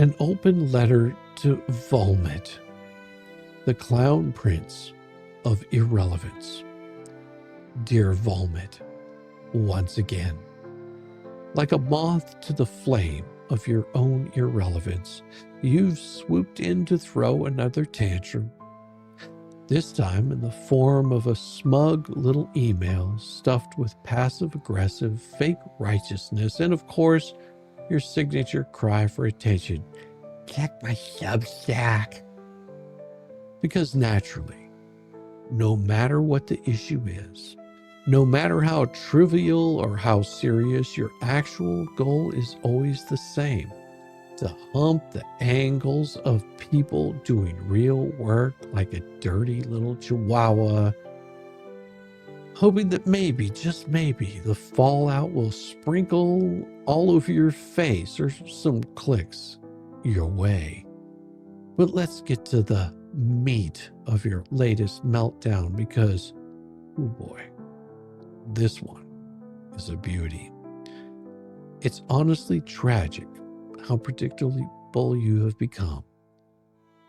An open letter to Volmit, the clown prince of irrelevance. Dear Volmit, once again, like a moth to the flame of your own irrelevance, you've swooped in to throw another tantrum. This time in the form of a smug little email stuffed with passive-aggressive fake righteousness and, of course, your signature cry for attention. Check my Substack. Because naturally, no matter what the issue is, no matter how trivial or how serious, your actual goal is always the same: to hump the angles of people doing real work like a dirty little chihuahua, hoping that maybe, just maybe, the fallout will sprinkle all over your face or some clicks your way. But let's get to the meat of your latest meltdown, because, oh boy, this one is a beauty. It's honestly tragic how predictable you have become.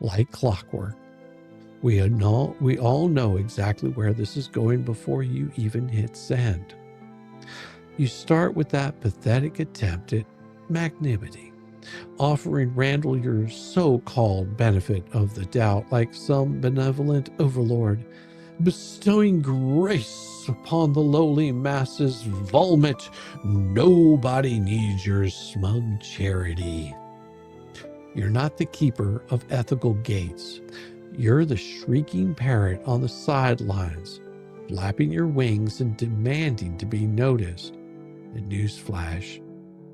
Like clockwork, we all know exactly where this is going before you even hit send. You start with that pathetic attempt at magnanimity, offering Randall your so-called benefit of the doubt like some benevolent overlord, bestowing grace upon the lowly masses. Volmit, nobody needs your smug charity. You're not the keeper of ethical gates. You're the shrieking parrot on the sidelines, flapping your wings and demanding to be noticed. And newsflash,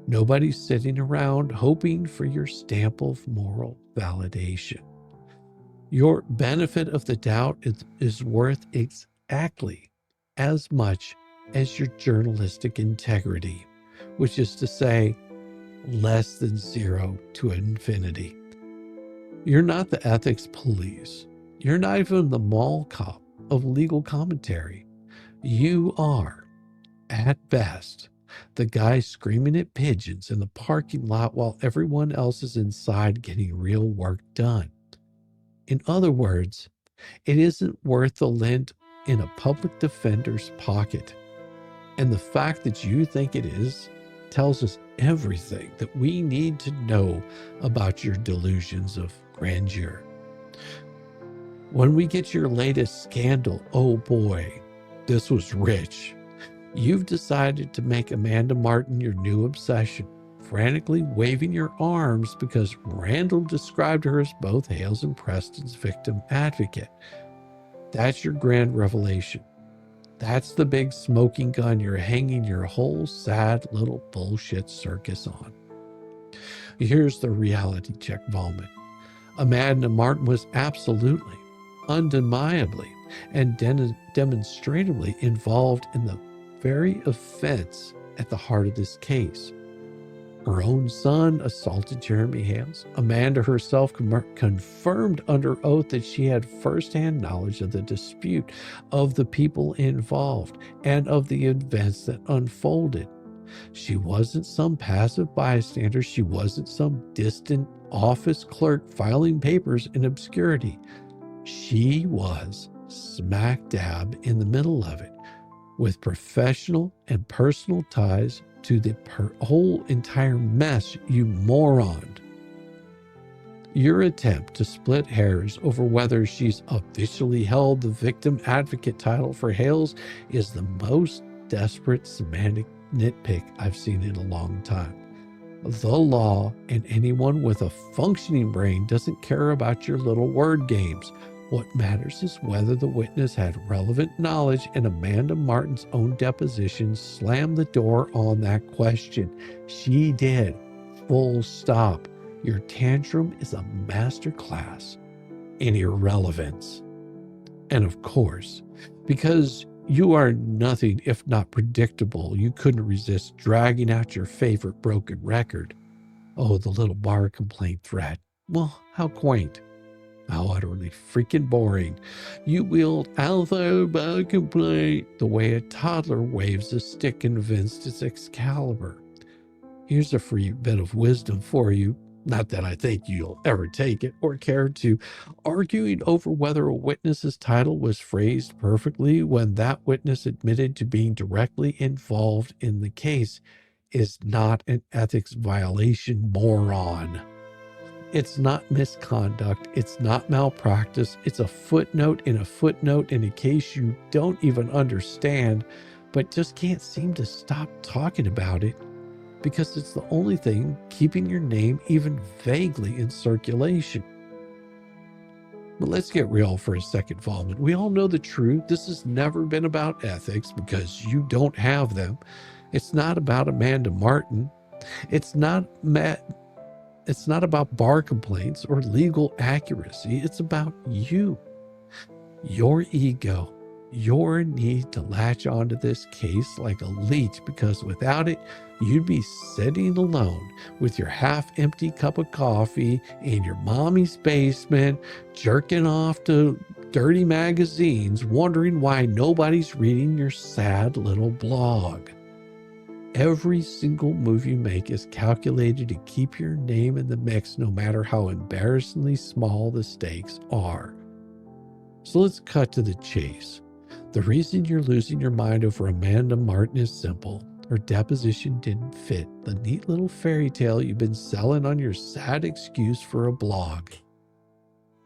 nobody's sitting around hoping for your stamp of moral validation. Your benefit of the doubt is worth exactly as much as your journalistic integrity, which is to say, less than 0 to infinity. You're not the ethics police. You're not even the mall cop of legal commentary. You are, at best, the guy screaming at pigeons in the parking lot while everyone else is inside getting real work done. In other words, it isn't worth the lint in a public defender's pocket. And the fact that you think it is tells us everything that we need to know about your delusions of grandeur. When we get your latest scandal, oh boy, this was rich. You've decided to make Amanda Martin your new obsession, frantically waving your arms because Randall described her as both Hales and Preston's victim advocate. That's your grand revelation. That's the big smoking gun you're hanging your whole sad little bullshit circus on. Here's the reality check, Volmit. Amanda Martin was absolutely, undeniably, and demonstratively involved in the very offense at the heart of this case. Her own son assaulted Jeremy Hales. Amanda herself confirmed under oath that she had firsthand knowledge of the dispute, of the people involved, and of the events that unfolded. She wasn't some passive bystander. She wasn't some distant office clerk filing papers in obscurity. She was smack dab in the middle of it, with professional and personal ties to the whole entire mess you moroned. Your attempt to split hairs over whether she's officially held the victim advocate title for Hales is the most desperate semantic nitpick I've seen in a long time. The law and anyone with a functioning brain doesn't care about your little word games. What matters is whether the witness had relevant knowledge, and Amanda Martin's own deposition slammed the door on that question. She did. Full stop. Your tantrum is a masterclass in irrelevance. And of course, because you are nothing if not predictable, you couldn't resist dragging out your favorite broken record. Oh, the little bar complaint thread. Well, how quaint. How utterly freaking boring. You wield alpha bar complaint the way a toddler waves a stick convinced it's Excalibur. Here's a free bit of wisdom for you. Not that I think you'll ever take it or care to. Arguing over whether a witness's title was phrased perfectly when that witness admitted to being directly involved in the case is not an ethics violation, moron. It's not misconduct. It's not malpractice. It's a footnote in a case you don't even understand, but just can't seem to stop talking about it because it's the only thing keeping your name even vaguely in circulation. But let's get real for a second, Volmit. We all know the truth. This has never been about ethics because you don't have them. It's not about Amanda Martin. It's not about bar complaints or legal accuracy. It's about you, your ego, your need to latch onto this case like a leech, because without it, you'd be sitting alone with your half-empty cup of coffee in your mommy's basement, jerking off to dirty magazines, wondering why nobody's reading your sad little blog. Every single move you make is calculated to keep your name in the mix, no matter how embarrassingly small the stakes are. So let's cut to the chase. The reason you're losing your mind over Amanda Martin is simple. Her deposition didn't fit the neat little fairy tale you've been selling on your sad excuse for a blog.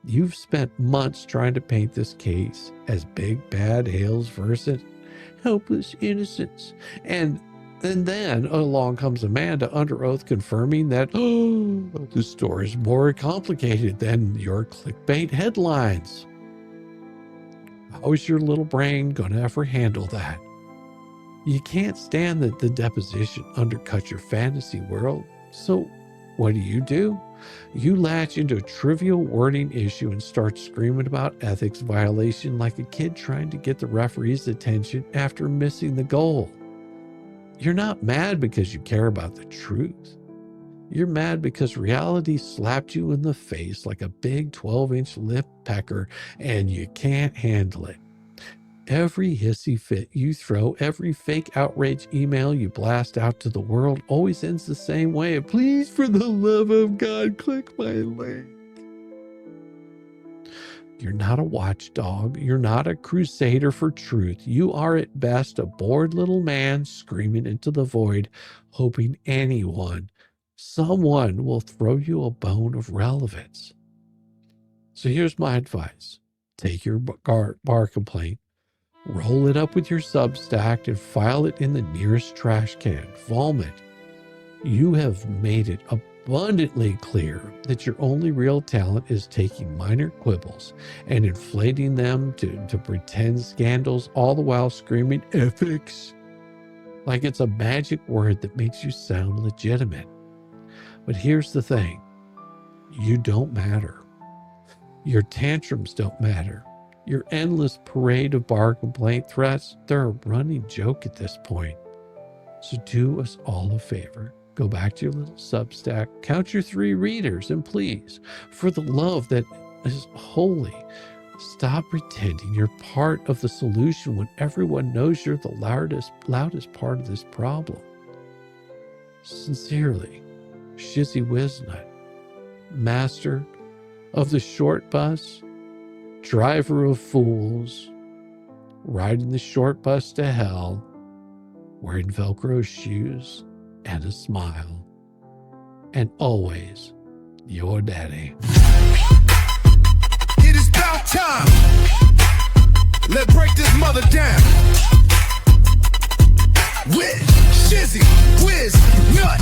You've spent months trying to paint this case as Big Bad Hales versus helpless innocents. And then along comes Amanda under oath confirming that the story is more complicated than your clickbait headlines. How is your little brain going to ever handle that? You can't stand that the deposition undercut your fantasy world. So what do? You latch into a trivial wording issue and start screaming about ethics violation like a kid trying to get the referee's attention after missing the goal. You're not mad because you care about the truth. You're mad because reality slapped you in the face like a big 12-inch lip pecker and you can't handle it. Every hissy fit you throw, every fake outrage email you blast out to the world always ends the same way. Please, for the love of God, click my link. You're not a watchdog. You're not a crusader for truth. You are at best a bored little man screaming into the void, hoping someone will throw you a bone of relevance. So here's my advice. Take your bar complaint, roll it up with your Substack, and file it in the nearest trash can. Volmit, you have made it abundantly clear that your only real talent is taking minor quibbles and inflating them to pretend scandals, all the while screaming ethics like it's a magic word that makes you sound legitimate. But here's the thing. You don't matter. Your tantrums don't matter. Your endless parade of bar complaint threats, they're a running joke at this point. So do us all a favor. Go back to your little Substack, count your 3 readers, and please, for the love that is holy, stop pretending you're part of the solution when everyone knows you're the loudest part of this problem. Sincerely, Shizzywhiznut, master of the short bus, driver of fools, riding the short bus to hell, wearing Velcro shoes and a smile, and always your daddy. It is about time. Let's break this mother down. With Shizzywhiznut.